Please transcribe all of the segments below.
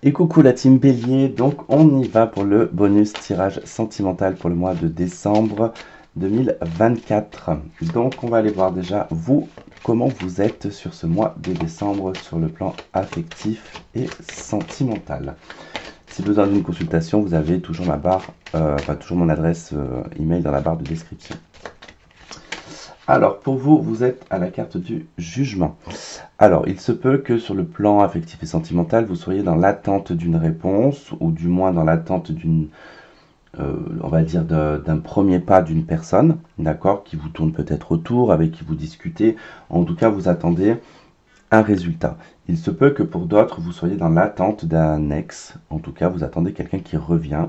Et coucou la team Bélier, donc on y va pour le bonus tirage sentimental pour le mois de décembre 2024. Donc on va aller voir déjà vous, comment vous êtes sur ce mois de décembre sur le plan affectif et sentimental. Si besoin d'une consultation, vous avez toujours ma barre, toujours mon adresse email dans la barre de description. Alors, pour vous, vous êtes à la carte du jugement. Alors, il se peut que sur le plan affectif et sentimental, vous soyez dans l'attente d'une réponse, ou du moins dans l'attente d'une, on va dire, d'un premier pas d'une personne, d'accord, qui vous tourne peut-être autour, avec qui vous discutez. En tout cas, vous attendez un résultat. Il se peut que pour d'autres, vous soyez dans l'attente d'un ex. En tout cas, vous attendez quelqu'un qui revient.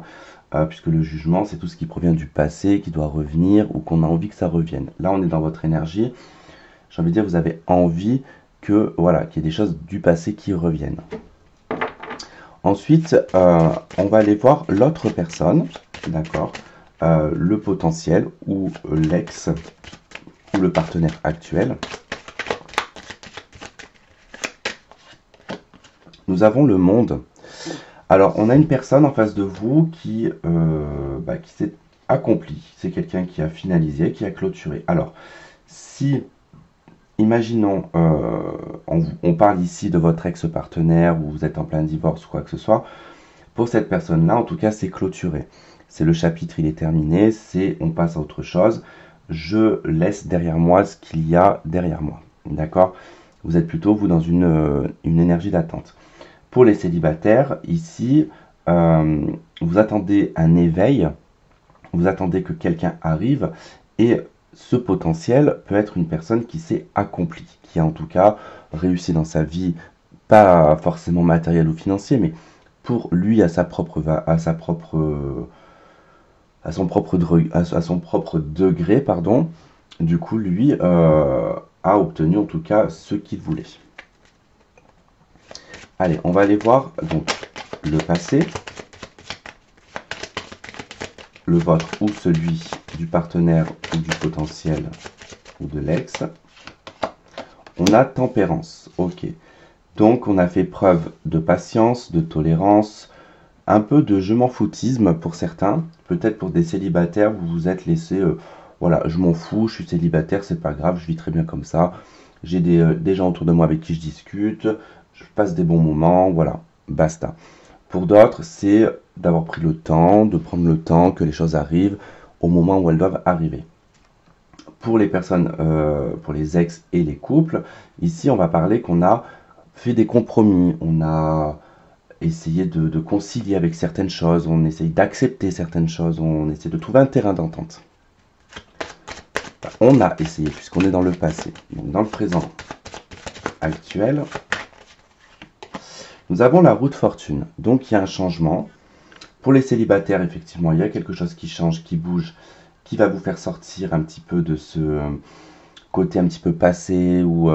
Puisque le jugement, c'est tout ce qui provient du passé, qui doit revenir ou qu'on a envie que ça revienne. Là, on est dans votre énergie. J'ai envie de dire, vous avez envie que, voilà, qu'il y ait des choses du passé qui reviennent. Ensuite, on va aller voir l'autre personne, d'accord, le potentiel ou l'ex ou le partenaire actuel. Nous avons le monde. Alors, on a une personne en face de vous qui s'est accomplie. C'est quelqu'un qui a finalisé, qui a clôturé. Alors, si, imaginons, on parle ici de votre ex-partenaire ou vous êtes en plein divorce ou quoi que ce soit, pour cette personne-là, en tout cas, c'est clôturé. C'est le chapitre, il est terminé, on passe à autre chose. Je laisse derrière moi ce qu'il y a derrière moi. D'accord? Vous êtes plutôt, vous, dans une énergie d'attente. Pour les célibataires, ici, vous attendez un éveil, vous attendez que quelqu'un arrive, et ce potentiel peut être une personne qui s'est accomplie, qui a en tout cas réussi dans sa vie, pas forcément matériel ou financier, mais pour lui, à son propre degré, pardon, du coup, lui a obtenu en tout cas ce qu'il voulait. Allez, on va aller voir donc le passé, le vôtre ou celui du partenaire ou du potentiel ou de l'ex. On a tempérance, ok. Donc on a fait preuve de patience, de tolérance, un peu de je m'en foutisme pour certains. Peut-être pour des célibataires, vous vous êtes laissé, voilà, je m'en fous, je suis célibataire, c'est pas grave, je vis très bien comme ça. J'ai des gens autour de moi avec qui je discute, je passe des bons moments, voilà, basta. Pour d'autres, c'est d'avoir pris le temps, de prendre le temps que les choses arrivent au moment où elles doivent arriver. Pour les personnes, pour les ex et les couples, ici on va parler qu'on a fait des compromis, on a essayé de concilier avec certaines choses, on essaye d'accepter certaines choses, on essaie de trouver un terrain d'entente. On a essayé, puisqu'on est dans le passé. Donc dans le présent actuel, nous avons la roue de fortune. Donc il y a un changement. Pour les célibataires, effectivement, il y a quelque chose qui change, qui bouge, qui va vous faire sortir un petit peu de ce côté un petit peu passé ou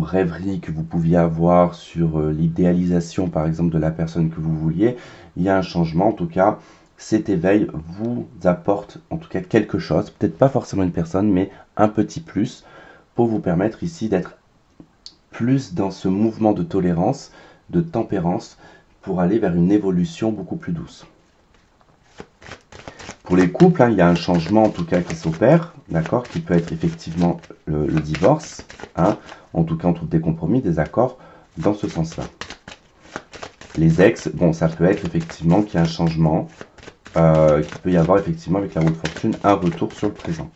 rêverie que vous pouviez avoir sur l'idéalisation, par exemple, de la personne que vous vouliez. Il y a un changement, en tout cas. Cet éveil vous apporte en tout cas quelque chose, peut-être pas forcément une personne, mais un petit plus, pour vous permettre ici d'être plus dans ce mouvement de tolérance, de tempérance, pour aller vers une évolution beaucoup plus douce. Pour les couples, il y a un changement en tout cas qui s'opère, d'accord, qui peut être effectivement le divorce, en tout cas on trouve des compromis, des accords dans ce sens-là. Les ex, bon, ça peut être effectivement qu'il y a un changement, qu'il peut y avoir effectivement avec la roue de fortune un retour sur le présent.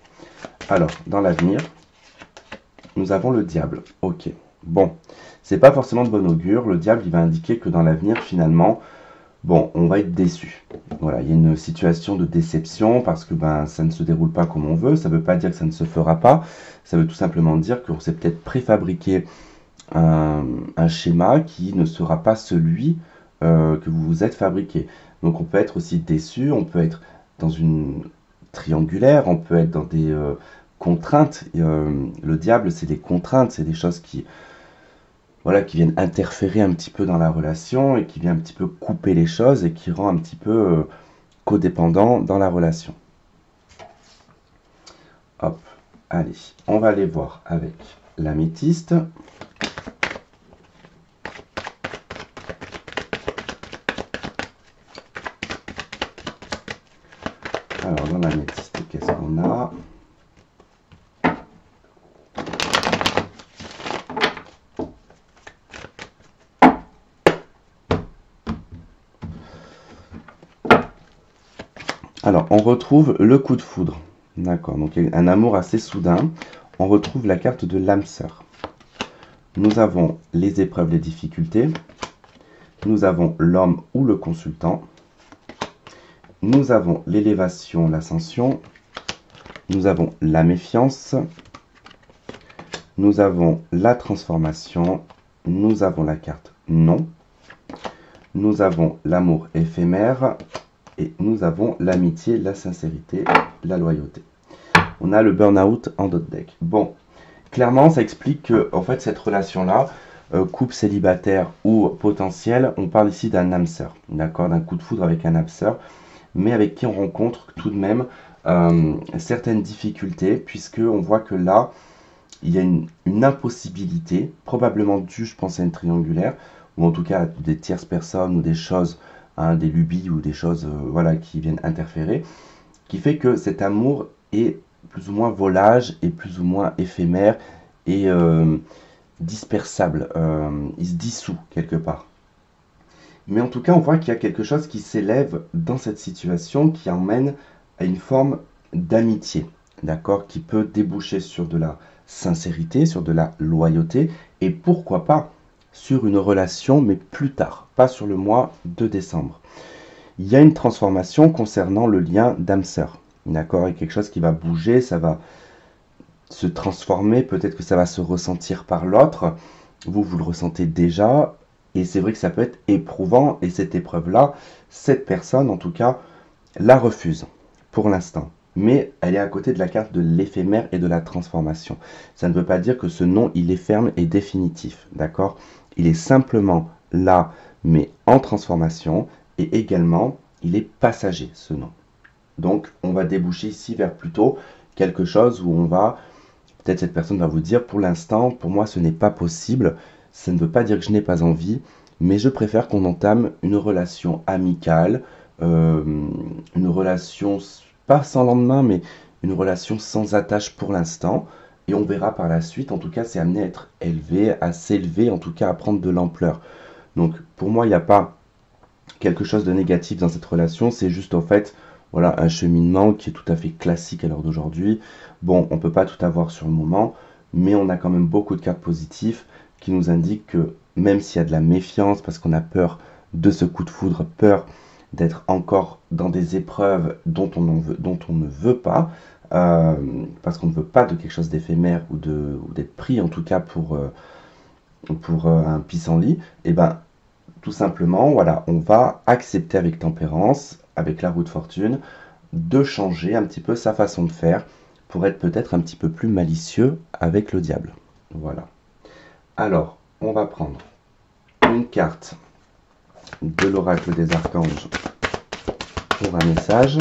Alors, dans l'avenir, nous avons le diable. Ok, bon, c'est pas forcément de bon augure. Le diable, il va indiquer que dans l'avenir, finalement, bon, on va être déçu. Voilà, il y a une situation de déception parce que ça ne se déroule pas comme on veut. Ça ne veut pas dire que ça ne se fera pas. Ça veut tout simplement dire qu'on s'est peut-être préfabriqué un schéma qui ne sera pas celui que vous vous êtes fabriqué. Donc on peut être aussi déçu, on peut être dans une triangulaire, on peut être dans des contraintes. Le diable, c'est des contraintes, c'est des choses qui viennent interférer un petit peu dans la relation et qui viennent un petit peu couper les choses et qui rend un petit peu codépendant dans la relation. Hop, allez, on va aller voir avec l'améthyste. Alors, dans l'améthyste, qu'est-ce qu'on a? Alors, on retrouve le coup de foudre. D'accord, donc un amour assez soudain. On retrouve la carte de l'âme sœur. Nous avons les épreuves, les difficultés. Nous avons l'homme ou le consultant. Nous avons l'élévation, l'ascension. Nous avons la méfiance. Nous avons la transformation. Nous avons la carte non. Nous avons l'amour éphémère. Et nous avons l'amitié, la sincérité, la loyauté. On a le burn-out en dot deck. Bon, clairement, ça explique que en fait, cette relation-là, couple célibataire ou potentiel, on parle ici d'un âme sœur, d'accord, d'un coup de foudre avec un âme sœur, mais avec qui on rencontre tout de même certaines difficultés, puisque on voit que là, il y a une impossibilité, probablement due, je pense, à une triangulaire, ou en tout cas à des tierces personnes ou des choses, hein, des lubies ou des choses voilà, qui viennent interférer, qui fait que cet amour est plus ou moins volage et plus ou moins éphémère et dispersable, il se dissout quelque part. Mais en tout cas, on voit qu'il y a quelque chose qui s'élève dans cette situation qui emmène à une forme d'amitié, d'accord, qui peut déboucher sur de la sincérité, sur de la loyauté, et pourquoi pas sur une relation, mais plus tard, pas sur le mois de décembre. Il y a une transformation concernant le lien d'âme-sœur, d'accord, et quelque chose qui va bouger, ça va se transformer, peut-être que ça va se ressentir par l'autre, vous le ressentez déjà, et c'est vrai que ça peut être éprouvant, et cette épreuve-là, cette personne, en tout cas, la refuse, pour l'instant. Mais elle est à côté de la carte de l'éphémère et de la transformation. Ça ne veut pas dire que ce non, il est ferme et définitif, d'accord? Il est simplement là, mais en transformation, et également, il est passager, ce non. Donc, on va déboucher ici vers plutôt quelque chose où on va, peut-être cette personne va vous dire, pour l'instant, pour moi, ce n'est pas possible. Ça ne veut pas dire que je n'ai pas envie, mais je préfère qu'on entame une relation amicale, une relation pas sans lendemain, mais une relation sans attache pour l'instant. Et on verra par la suite, en tout cas, c'est amené à être élevé, à s'élever, en tout cas à prendre de l'ampleur. Donc, pour moi, il n'y a pas quelque chose de négatif dans cette relation, c'est juste en fait, voilà, un cheminement qui est tout à fait classique à l'heure d'aujourd'hui. Bon, on ne peut pas tout avoir sur le moment, mais on a quand même beaucoup de cartes positives qui nous indiquent que même s'il y a de la méfiance, parce qu'on a peur de ce coup de foudre, peur d'être encore dans des épreuves dont on ne veut pas, parce qu'on ne veut pas de quelque chose d'éphémère ou d'être pris en tout cas pour un pissenlit, et ben tout simplement, voilà, on va accepter avec tempérance, avec la roue de fortune, de changer un petit peu sa façon de faire pour être peut-être un petit peu plus malicieux avec le diable. Voilà. Alors, on va prendre une carte de l'oracle des archanges pour un message.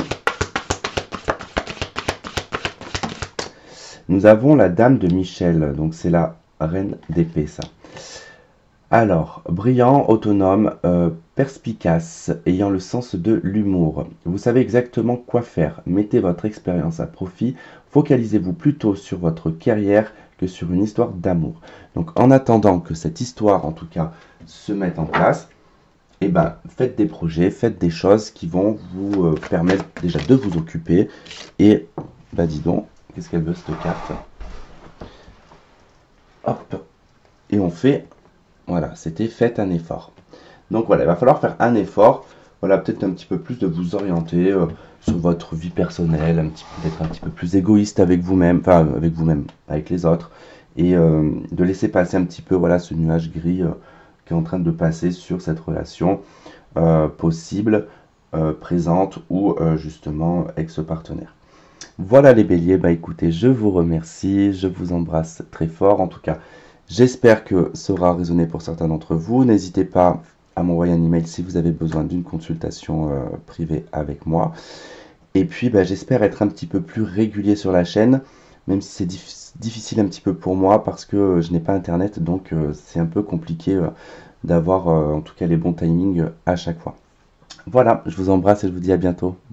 Nous avons la dame de Michel, donc c'est la reine d'épée, ça. Alors, brillant, autonome, perspicace, ayant le sens de l'humour. Vous savez exactement quoi faire. Mettez votre expérience à profit. Focalisez-vous plutôt sur votre carrière que sur une histoire d'amour. Donc, en attendant que cette histoire, en tout cas, se mette en place, eh ben, faites des projets, faites des choses qui vont vous permettre déjà de vous occuper. Et, bah dis donc, qu'est-ce qu'elle veut cette carte? Hop, et on fait... Voilà, c'était faites un effort. Donc voilà, il va falloir faire un effort. Voilà, peut-être un petit peu plus de vous orienter sur votre vie personnelle, d'être un petit peu plus égoïste avec vous-même, enfin avec vous-même, avec les autres, et de laisser passer un petit peu voilà, ce nuage gris qui est en train de passer sur cette relation possible, présente ou justement ex-partenaire. Voilà les béliers, bah écoutez, je vous remercie, je vous embrasse très fort, en tout cas. J'espère que ça aura résonné pour certains d'entre vous. N'hésitez pas à m'envoyer un email si vous avez besoin d'une consultation privée avec moi. Et puis, bah, j'espère être un petit peu plus régulier sur la chaîne, même si c'est difficile un petit peu pour moi parce que je n'ai pas internet, donc c'est un peu compliqué d'avoir en tout cas les bons timings à chaque fois. Voilà, je vous embrasse et je vous dis à bientôt. Bye.